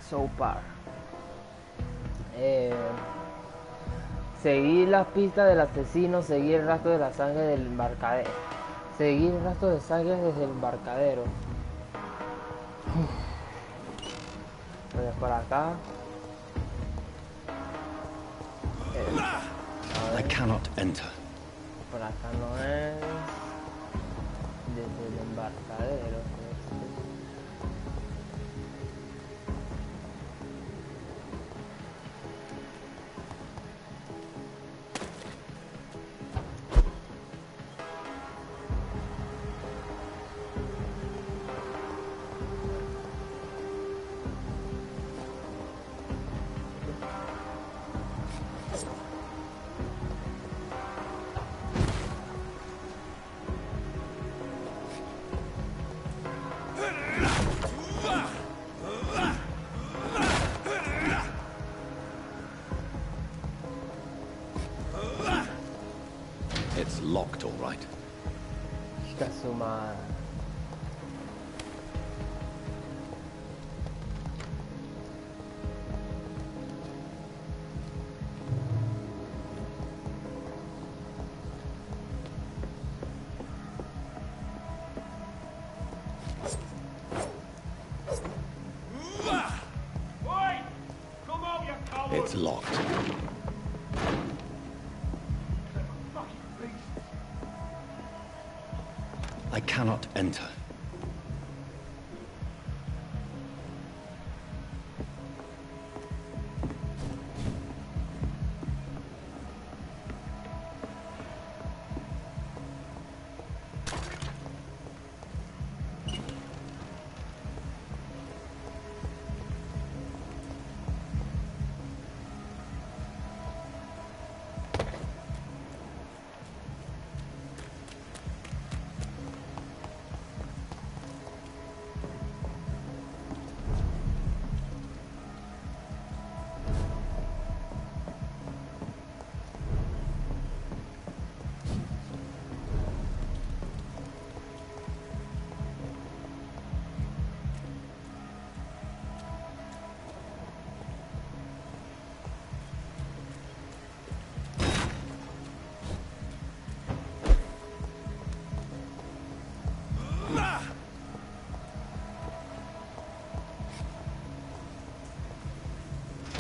So far. Seguir las pistas del asesino, seguir el rastro de la sangre del embarcadero. Seguir el rastro de sangre desde el embarcadero. Voy por acá. I cannot enter. Por acá no es. Desde el embarcadero. It's locked, all right. Chica su madre. It's locked. I cannot enter.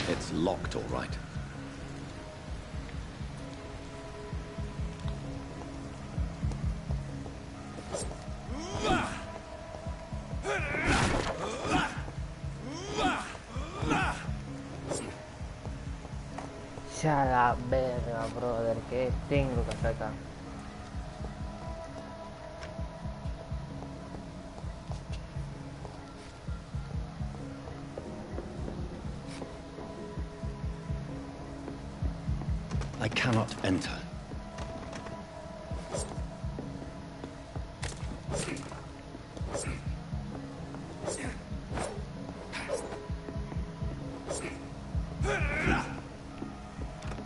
It's locked, all right. Ya la verga, brother, ¿qué tengo que hacer acá? I cannot enter.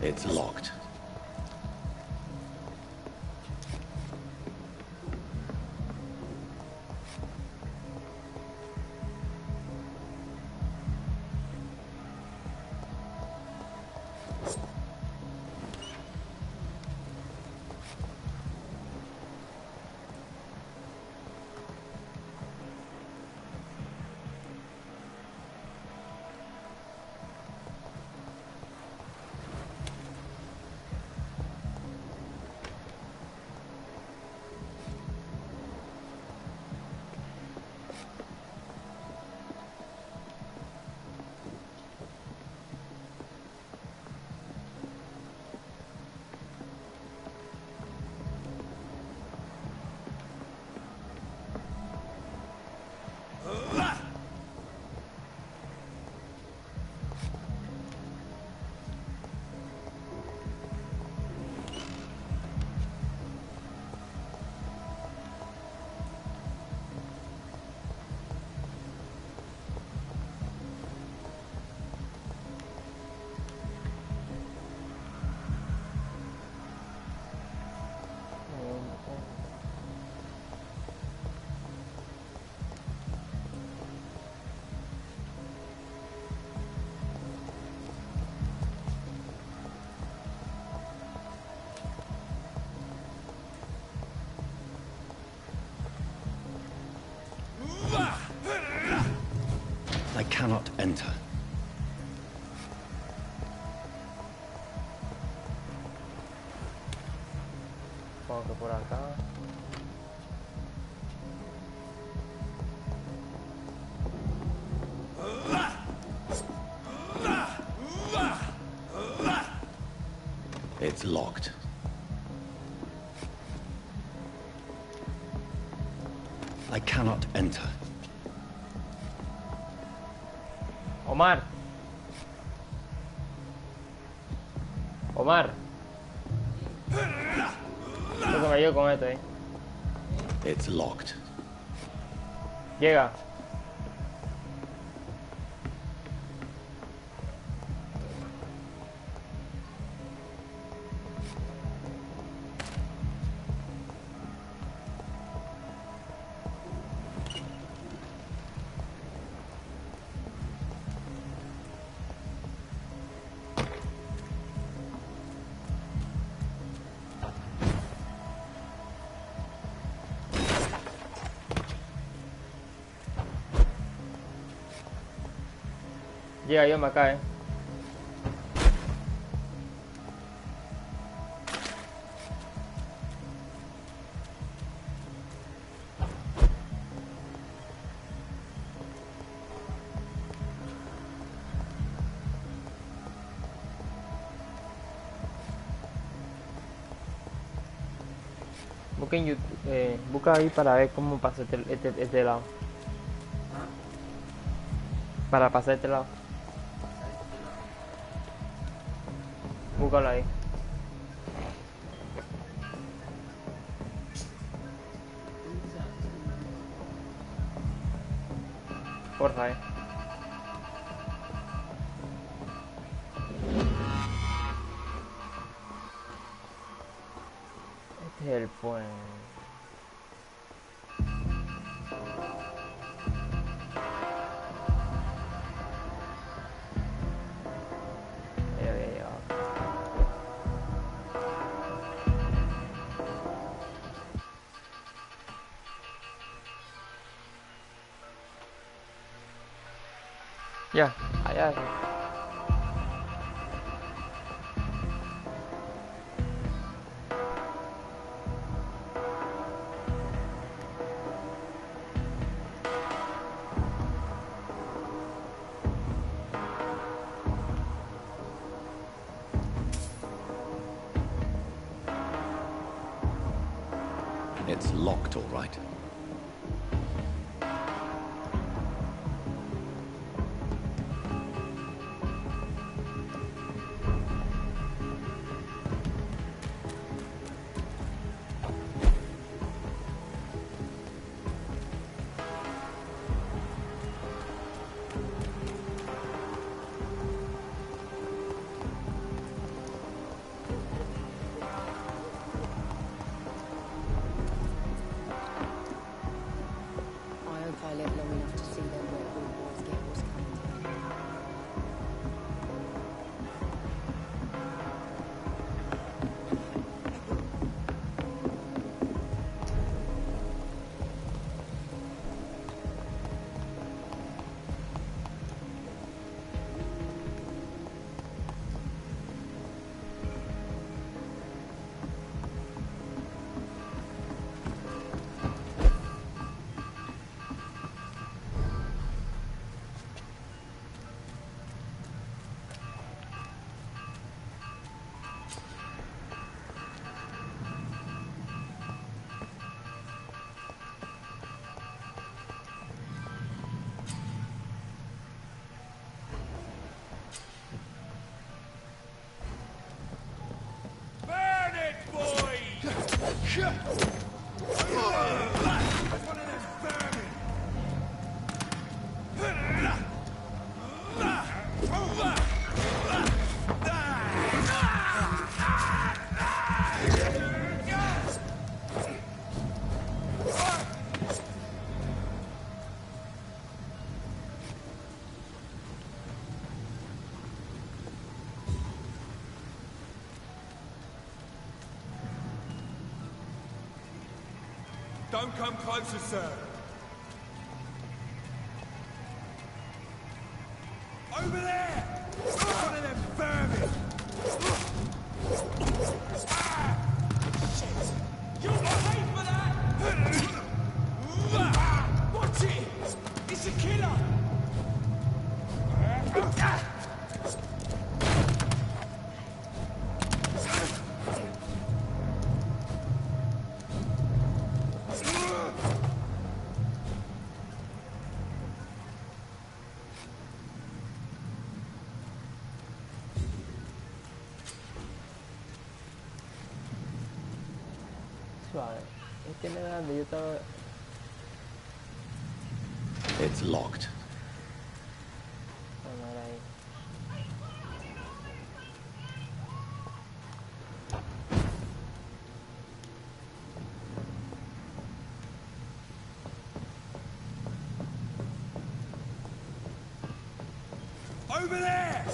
It's locked. cannot enter. Supongo que por acá. It's locked. I cannot enter. Omar. Omar. Creo que me ayudo con esto, It's locked. Llega. Llega yo, me cae. Busca en YouTube, busca ahí para ver cómo pasa este lado. Para pasar este lado. Búscalo ahí. Porfa, Este es el puente. Ya había llegado. Ya, allá. It's locked, all right. I live long enough to see them where all boys get what's coming to them. Don't come closer, sir. Vale. Este no es grande, yo estaba... It's locked. No, no era ahí. Over there!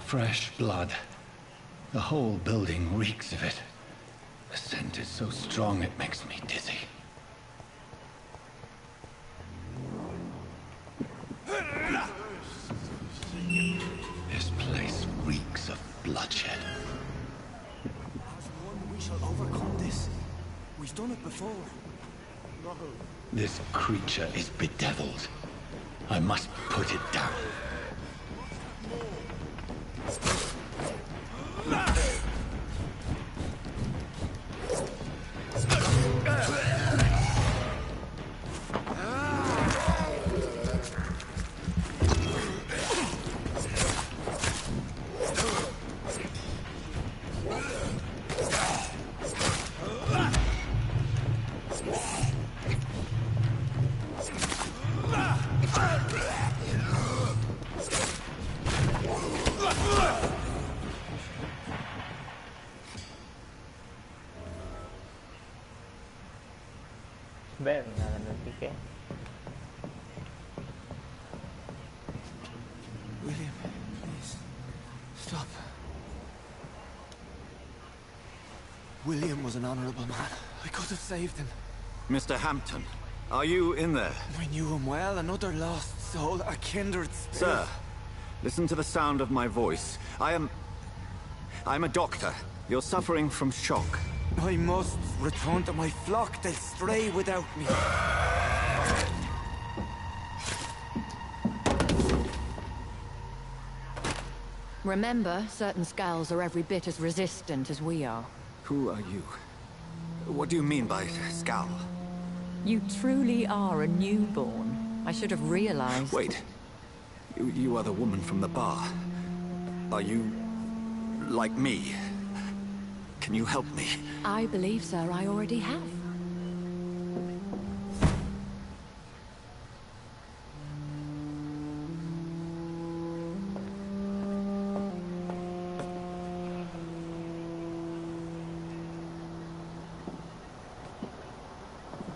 Fresh blood. The whole building reeks of it. The scent is so strong it makes me dizzy. This place reeks of bloodshed. As one, we shall overcome this. We've done it before. No. This creature is bedeviled. I must put it down. Ver, nada, me piqué. William, please. Stop. William was an honorable man. I could have saved him. Mr. Hampton, are you in there? I knew him well, another lost soul, a kindred spirit. Sir, listen to the sound of my voice. I'm a doctor. You're suffering from shock. I must return to my flock. They'll stray without me. Remember, certain skulls are every bit as resistant as we are. Who are you? What do you mean by scowl? You truly are a newborn. I should have realized. Wait. You are the woman from the bar. Are you... like me? Can you help me? I believe, sir, I already have.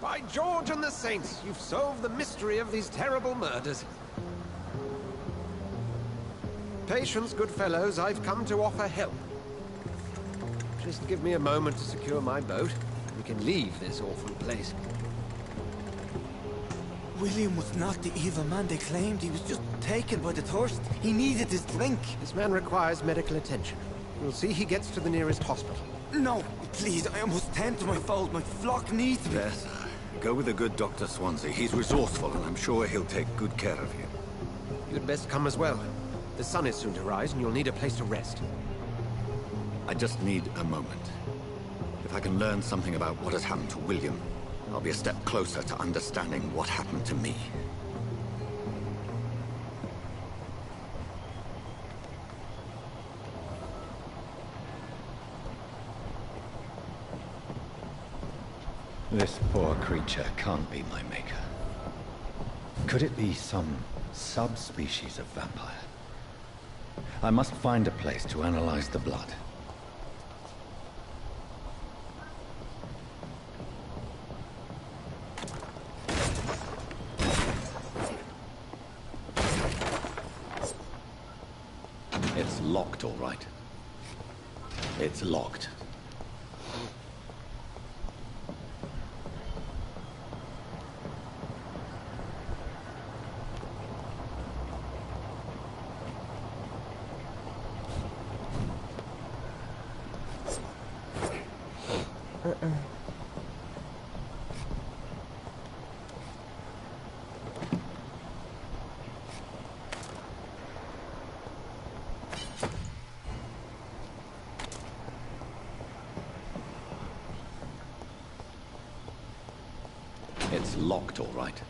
By George and the Saints, you've solved the mystery of these terrible murders. Patience, good fellows, I've come to offer help. Just give me a moment to secure my boat. We can leave this awful place. William was not the evil man they claimed. He was just taken by the thirst. He needed his drink. This man requires medical attention. We'll see he gets to the nearest hospital. No, please, I must tend to my fold. My flock needs me. There, sir. Go with the good Dr. Swansea. He's resourceful, and I'm sure he'll take good care of you. You'd best come as well. The sun is soon to rise, and you'll need a place to rest. I just need a moment. If I can learn something about what has happened to William, I'll be a step closer to understanding what happened to me. This poor creature can't be my maker. Could it be some subspecies of vampire? I must find a place to analyze the blood. It's locked, all right. It's locked. It's locked, all right.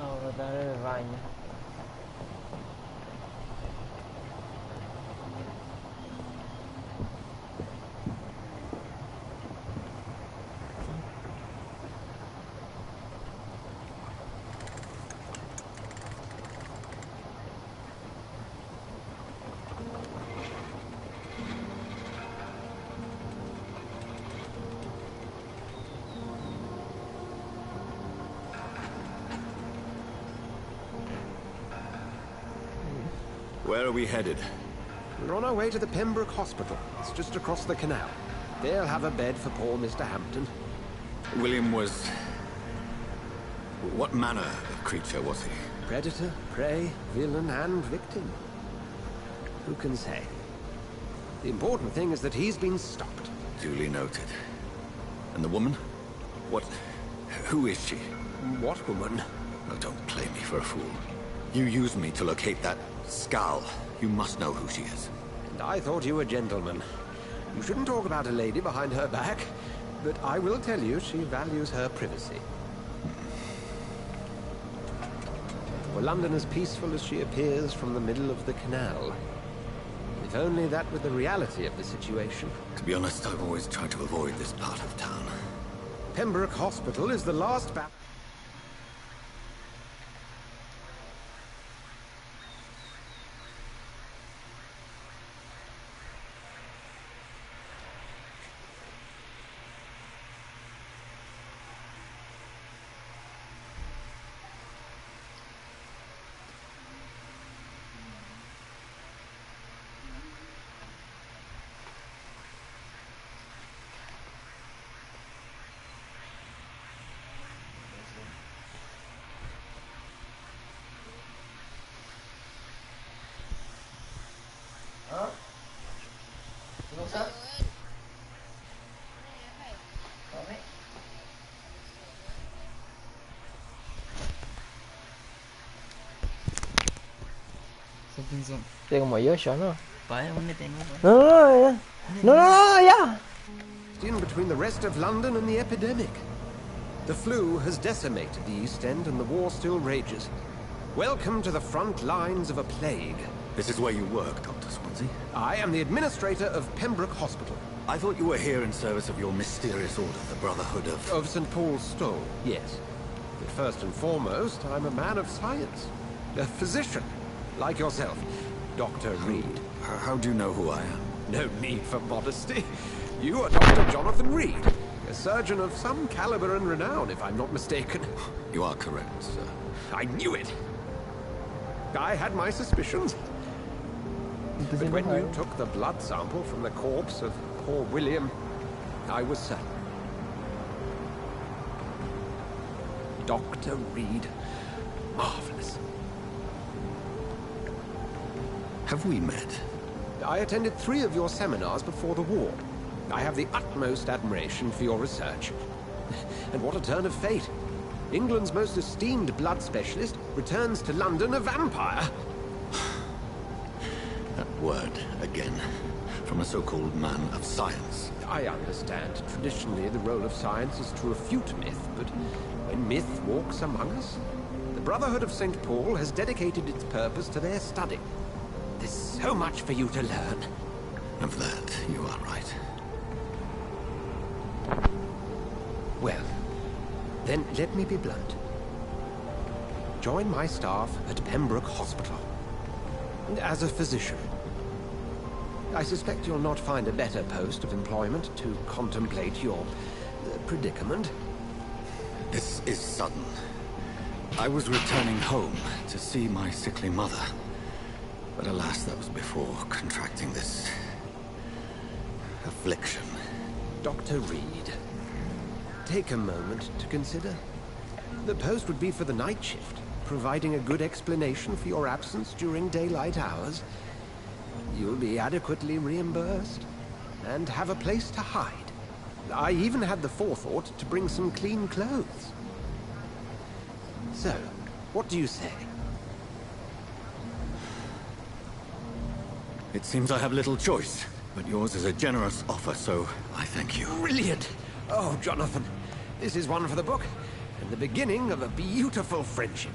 Ahora dar el baño. Where are we headed? We're on our way to the Pembroke Hospital. It's just across the canal. They'll have a bed for poor Mr. Hampton. William was... What manner of creature was he? Predator, prey, villain, and victim. Who can say? The important thing is that he's been stopped. Duly noted. And the woman? What... Who is she? What woman? Oh, don't play me for a fool. You used me to locate that skull. You must know who she is. And I thought you a gentleman. You shouldn't talk about a lady behind her back, but I will tell you she values her privacy. Were London as peaceful as she appears from the middle of the canal? If only that were the reality of the situation. To be honest, I've always tried to avoid this part of town. Pembroke Hospital is the last Estoy como yo, ¿no? No, ya. in between the rest of London and the epidemic. The flu has decimated the East End and the war still rages. Welcome to the front lines of a plague. This is where you work, Dr. Swansea? I am the administrator of Pembroke Hospital. I thought you were here in service of your mysterious order, the Brotherhood of... Of St. Paul's Stole, yes. But first and foremost, I'm a man of science. A physician, like yourself, Dr. Reed. How do you know who I am? No need for modesty. You are Dr. Jonathan Reed, a surgeon of some caliber and renown, if I'm not mistaken. You are correct, sir. I knew it. I had my suspicions. But when you took the blood sample from the corpse of poor William, I was certain. Dr. Reed. Marvelous. Have we met? I attended 3 of your seminars before the war. I have the utmost admiration for your research. And what a turn of fate. England's most esteemed blood specialist returns to London a vampire. word again. From a so-called man of science. I understand. Traditionally, the role of science is to refute myth, but when myth walks among us, the Brotherhood of St. Paul has dedicated its purpose to their study. There's so much for you to learn. Of that, you are right. Well, then let me be blunt. Join my staff at Pembroke Hospital. As a physician. I suspect you'll not find a better post of employment to contemplate your predicament. This is sudden. I was returning home to see my sickly mother. But alas, that was before contracting this affliction. Dr. Reed, take a moment to consider. The post would be for the night shift, providing a good explanation for your absence during daylight hours. You'll be adequately reimbursed and have a place to hide. I even had the forethought to bring some clean clothes. So, what do you say? It seems I have little choice, but yours is a generous offer, so I thank you. Brilliant! Oh, Jonathan, this is one for the book, and the beginning of a beautiful friendship.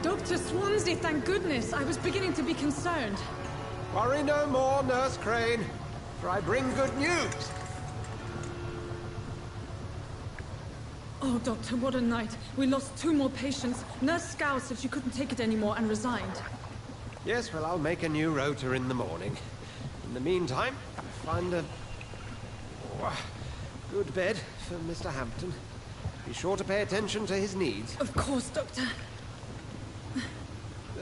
Dr. Swansea, thank goodness. I was beginning to be concerned. Worry no more, Nurse Crane, for I bring good news. Oh, Doctor, what a night. We lost 2 more patients. Nurse Scow said she couldn't take it anymore and resigned. Yes, well, I'll make a new rota in the morning. In the meantime, find a good bed for Mr. Hampton. Be sure to pay attention to his needs. Of course, Doctor.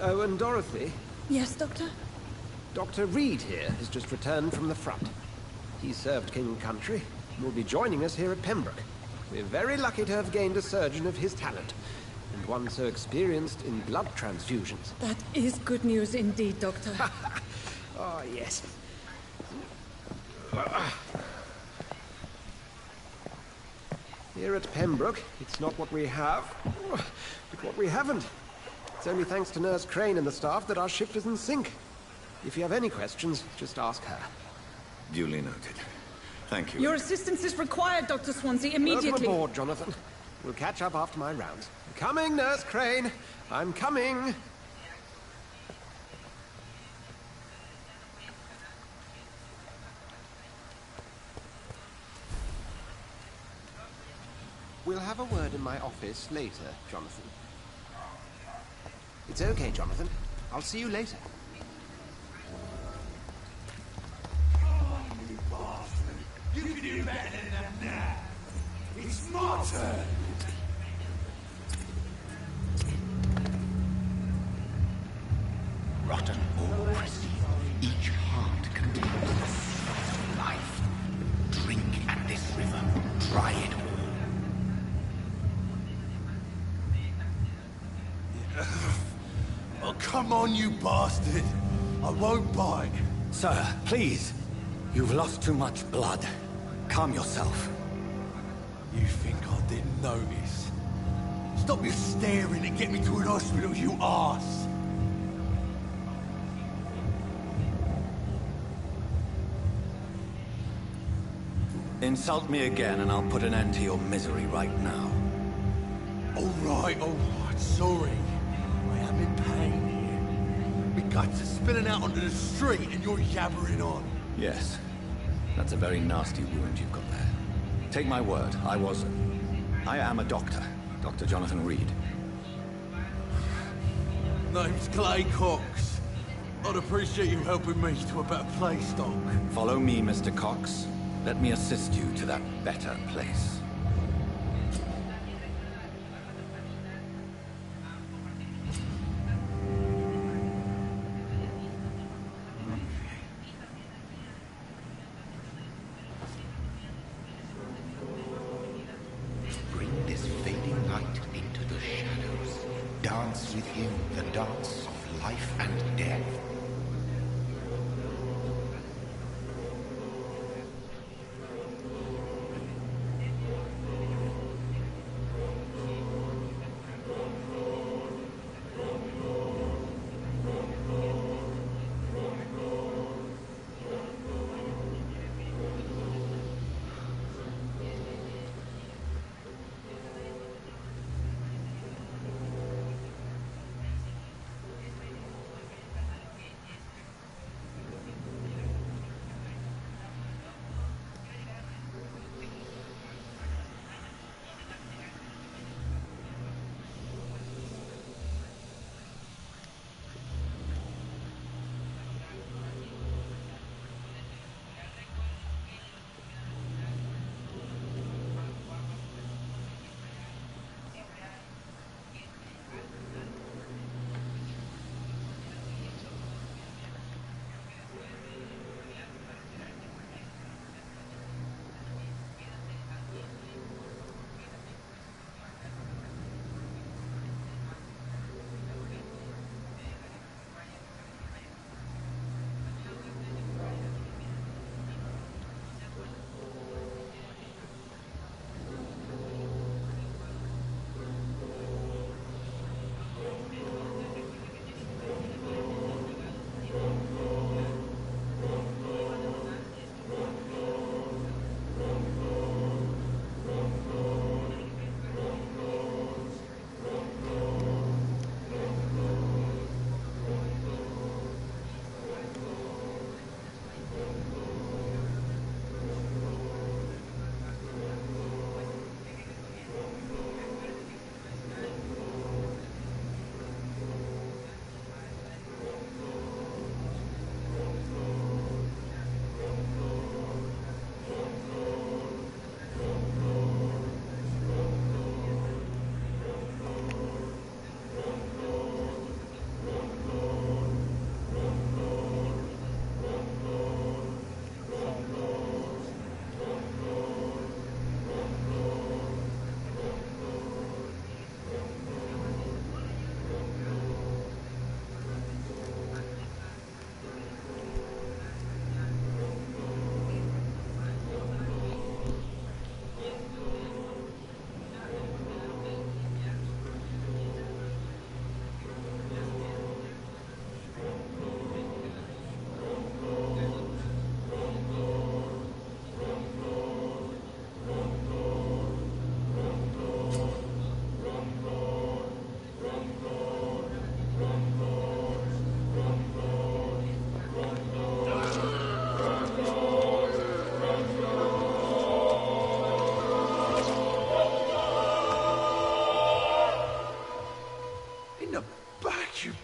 Oh, and Dorothy, Yes, Doctor? Dr. Reed here has just returned from the front. He served King Country and will be joining us here at Pembroke. We're very lucky to have gained a surgeon of his talent, and one so experienced in blood transfusions. That is good news indeed, Doctor. Oh, yes. Here at Pembroke, it's not what we have, but what we haven't. It's only thanks to Nurse Crane and the staff that our ship is in sync. If you have any questions, just ask her. Duly noted. Thank you. Your assistance is required, Dr. Swansea, immediately. Welcome aboard, Jonathan. We'll catch up after my rounds. Coming, Nurse Crane. I'm coming. We'll have a word in my office later, Jonathan. It's okay, Jonathan. I'll see you later. You bastard! You can do better than that now! It's my turn! Rotten or pristine, each heart contains the source of life. Drink at this river, try it all. Oh, come on, you bastard! I won't bite! Sir, please. You've lost too much blood. Calm yourself. You think I didn't notice? Stop your staring and get me to an hospital, you arse! Insult me again and I'll put an end to your misery right now. Alright, sorry. I am in pain here. My guts are spilling out onto the street and you're yabbering on. Yes. That's a very nasty wound you've got there. Take my word, I am a doctor. Dr. Jonathan Reed. Name's Clay Cox. I'd appreciate you helping me to a better place, Doc. Follow me, Mr. Cox. Let me assist you to that better place. dance with him the dance of life and death.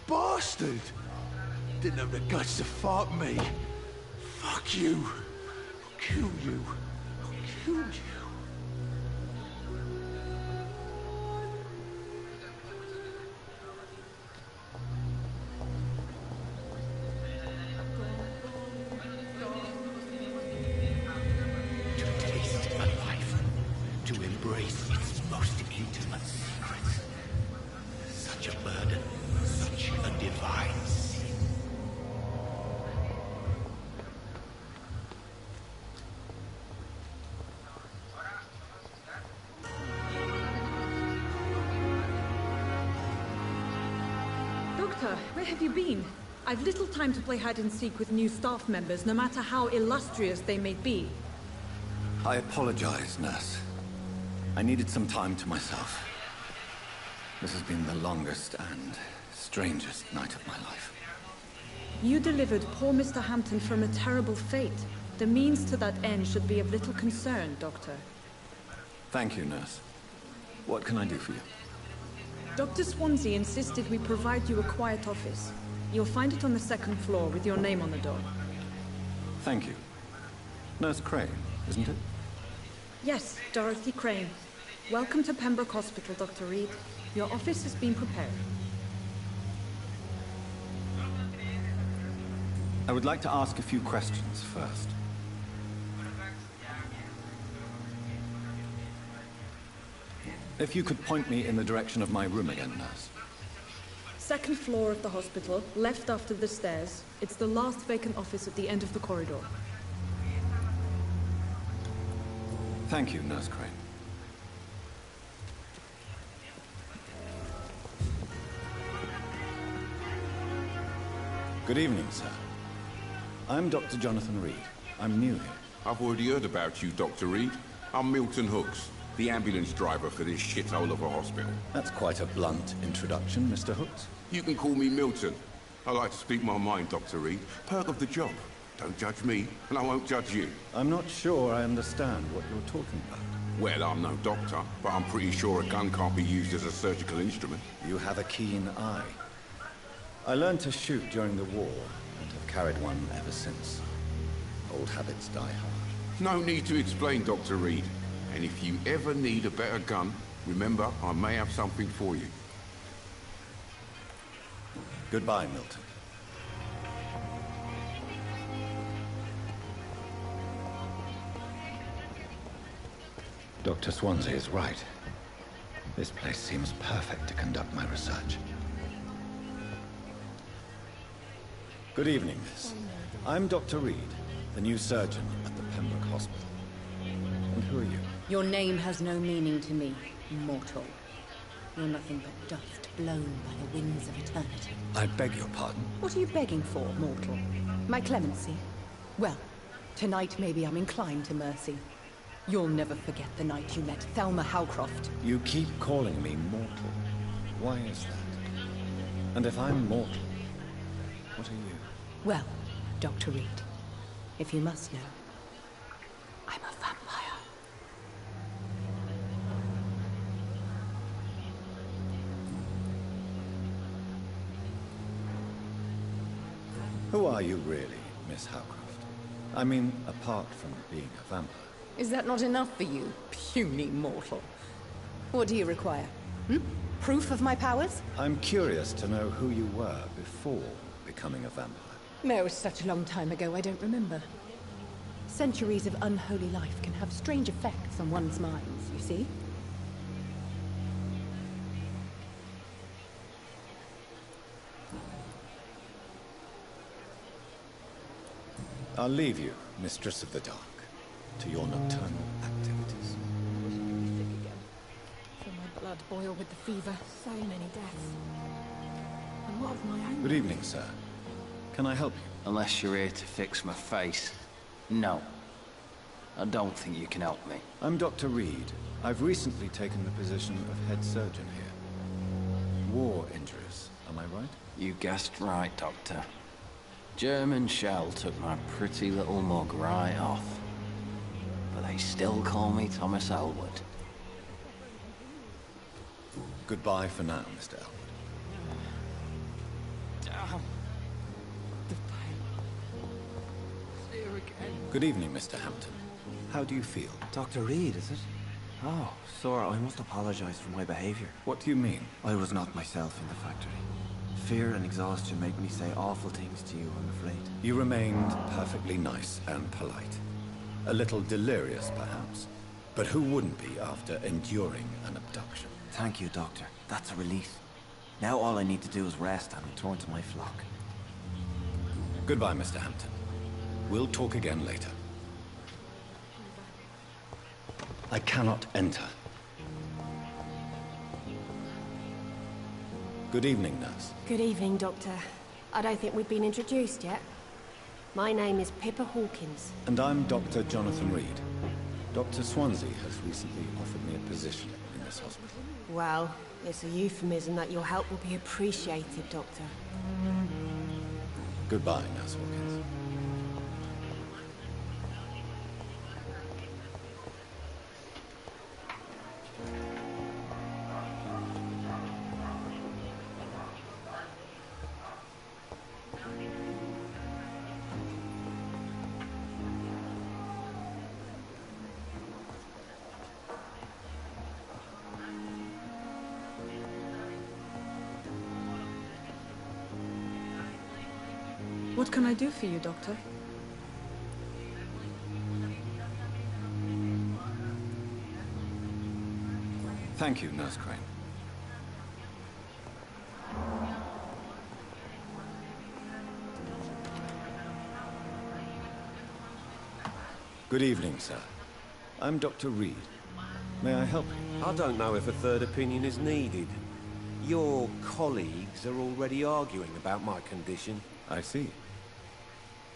Bastard! Didn't have the guts to fight me. Fuck you. I'll kill you. I'll kill you. To taste a life, to embrace its most intimate secrets. Such a burden, such a divine sin. Doctor, where have you been? I've little time to play hide and seek with new staff members, no matter how illustrious they may be. I apologize, nurse. I needed some time to myself. This has been the longest and strangest night of my life. You delivered poor Mr. Hampton from a terrible fate. The means to that end should be of little concern, Doctor. Thank you, nurse. What can I do for you? Dr. Swansea insisted we provide you a quiet office. You'll find it on the second floor with your name on the door. Thank you. Nurse Crane, isn't it? Yes, Dorothy Crane. Welcome to Pembroke Hospital, Dr. Reed. Your office has been prepared. I would like to ask a few questions first. If you could point me in the direction of my room again, nurse. second floor of the hospital, left after the stairs. It's the last vacant office at the end of the corridor. Thank you, Nurse Crane. Good evening, sir. I'm Dr. Jonathan Reed. I'm new here. I've already heard about you, Dr. Reed. I'm Milton Hooks, the ambulance driver for this shithole of a hospital. That's quite a blunt introduction, Mr. Hooks. You can call me Milton. I like to speak my mind, Dr. Reed. Perk of the job. Don't judge me, and I won't judge you. I'm not sure I understand what you're talking about. Well, I'm no doctor, but I'm pretty sure a gun can't be used as a surgical instrument. You have a keen eye. I learned to shoot during the war, and have carried one ever since. Old habits die hard. No need to explain, Dr. Reed. And if you ever need a better gun, remember, I may have something for you. Goodbye, Milton. Dr. Swansea is right. This place seems perfect to conduct my research. Good evening, miss. I'm Dr. Reed, the new surgeon at the Pembroke Hospital. And who are you? Your name has no meaning to me, mortal. You're nothing but dust blown by the winds of eternity. I beg your pardon? What are you begging for, mortal? My clemency? Well, tonight maybe I'm inclined to mercy. You'll never forget the night you met Thelma Howcroft. You keep calling me mortal. Why is that? And if I'm mortal, what are you? Well, Dr. Reed, if you must know, I'm a vampire. Who are you really, Miss Howcroft? I mean, apart from being a vampire. Is that not enough for you, puny mortal? What do you require? Proof of my powers? I'm curious to know who you were before becoming a vampire. No, it was such a long time ago, I don't remember. Centuries of unholy life can have strange effects on one's minds, you see? I'll leave you, Mistress of the Dark, to your nocturnal activities. Feel my blood boil with the fever. So many deaths. And what of my own? Good evening, sir. Can I help you? Unless you're here to fix my face. No. I don't think you can help me. I'm Dr. Reed. I've recently taken the position of head surgeon here. War injuries, am I right? You guessed right, Doctor. German shell took my pretty little mug right off. But they still call me Thomas Elwood. Goodbye for now, Mr. Elwood. Good evening, Mr. Hampton. How do you feel? Dr. Reed, is it? Oh, sir, I must apologize for my behavior. What do you mean? I was not myself in the factory. Fear and exhaustion make me say awful things to you, I'm afraid. You remained perfectly nice and polite. A little delirious, perhaps. But who wouldn't be after enduring an abduction? Thank you, Doctor. That's a relief. Now all I need to do is rest and return to my flock. Goodbye, Mr. Hampton. We'll talk again later. I cannot enter. Good evening, nurse. Good evening, Doctor. I don't think we've been introduced yet. My name is Pippa Hawkins. And I'm Dr. Jonathan Reed. Dr. Swansea has recently offered me a position in this hospital. Well, it's a euphemism that your help will be appreciated, Doctor. Goodbye, Nurse Hawkins. What can I do for you, Doctor? Thank you, Nurse Crane. Good evening, sir. I'm Dr. Reed. May I help you? I don't know if a third opinion is needed. Your colleagues are already arguing about my condition. I see.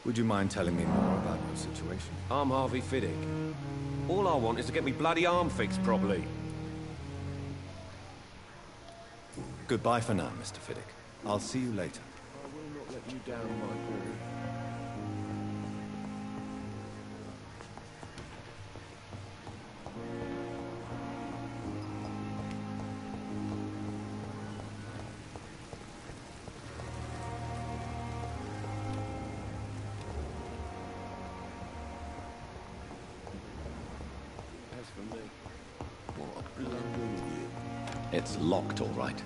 Would you mind telling me more about your situation? I'm Harvey Fiddick. All I want is to get me bloody arm fixed properly. Goodbye for now, Mr. Fiddick. I'll see you later. I will not let you down, my boy. As for me, what a bloody idiot. It's locked, all right.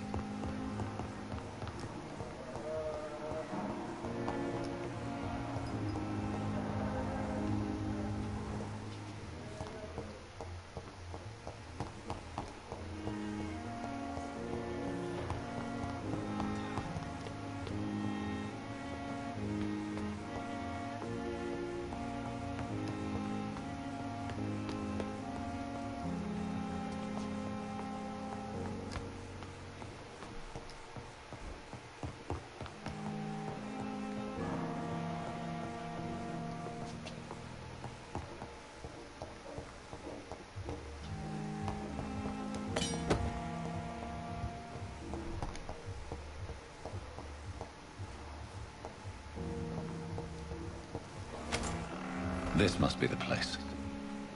This must be the place.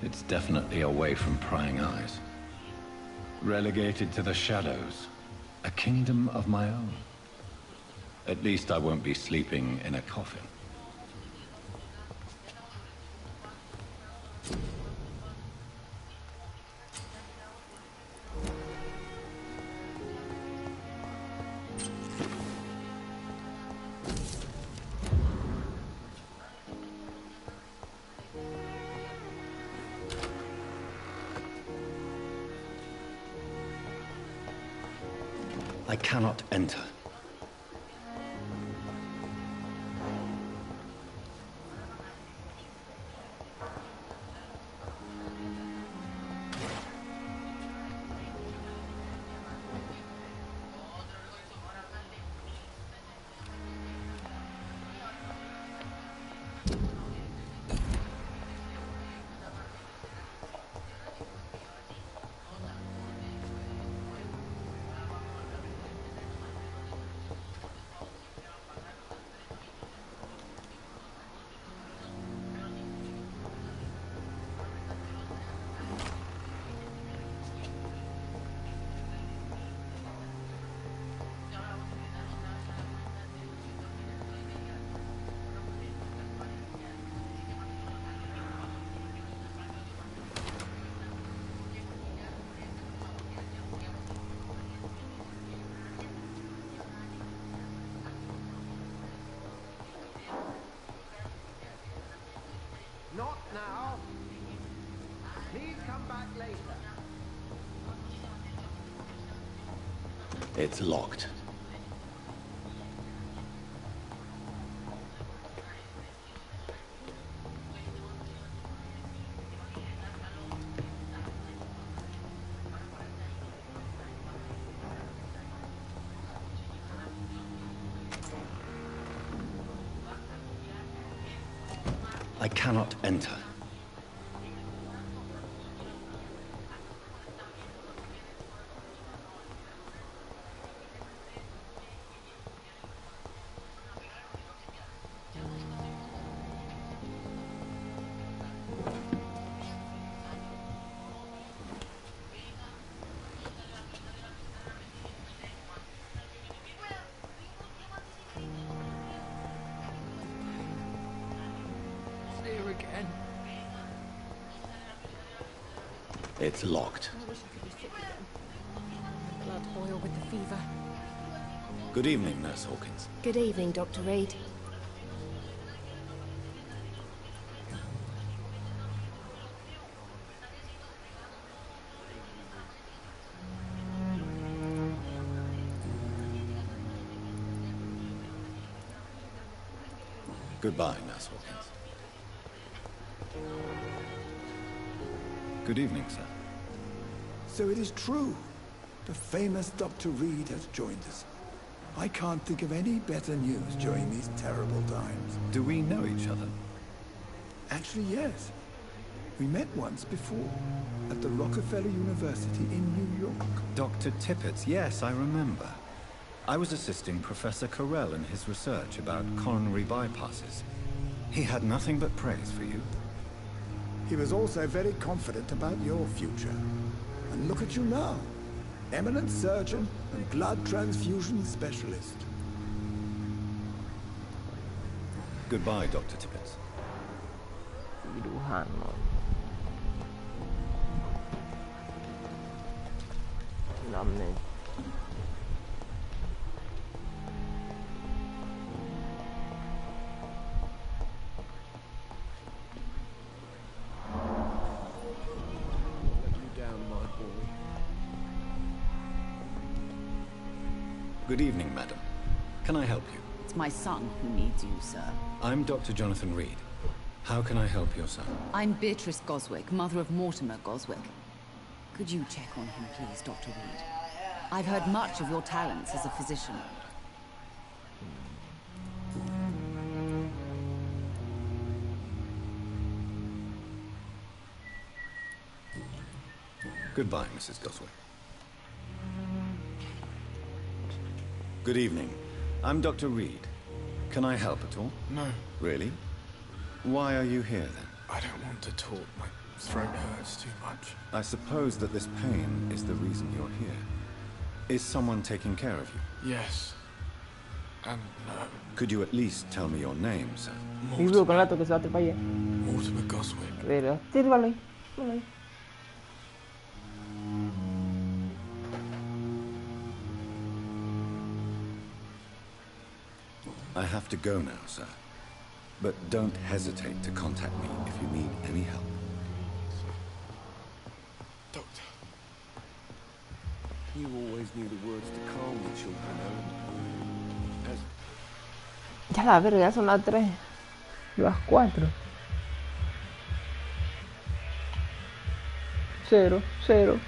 It's definitely away from prying eyes. Relegated to the shadows. A kingdom of my own. At least I won't be sleeping in a coffin. I cannot enter. Not now. Please come back later. It's locked. I cannot enter. Again. It's locked. I wish I could be sick again. Blood oil with the fever. Good evening, Nurse Hawkins. Good evening, Dr. Reed. Goodbye, Nurse Hawkins. Good evening, sir. So it is true. The famous Dr. Reed has joined us. I can't think of any better news during these terrible times. Do we know each other? Actually, yes. We met once before, at the Rockefeller University in New York. Dr. Tippett, yes, I remember. I was assisting Professor Carell in his research about coronary bypasses. He had nothing but praise for you. He was also very confident about your future. And look at you now. Eminent surgeon and blood transfusion specialist. Goodbye, Dr. Tippett. Cirujano. Dame. Good evening, madam. Can I help you? It's my son who needs you, sir. I'm Dr. Jonathan Reed. How can I help your son? I'm Beatrice Goswick, mother of Mortimer Goswick. Could you check on him, please, Dr. Reed? I've heard much of your talents as a physician. Goodbye, Mrs. Goswick. Good evening. I'm Dr. Reed. Can I help at all? No. Really? Why are you here, then? I don't want to talk. My throat hurts too much. I suppose that this pain is the reason you're here. Is someone taking care of you? Yes. And no. Could you at least tell me your name, sir? Mortimer Goswick. Pero, sírvalo ahí. Sírvalo ahí. I have to go now, sir. But don't hesitate to contact me if you need any help. Doctor. You always knew the words to calm the children, Owen. Ya la verga, ya son las 3. Las 4. 0, 0.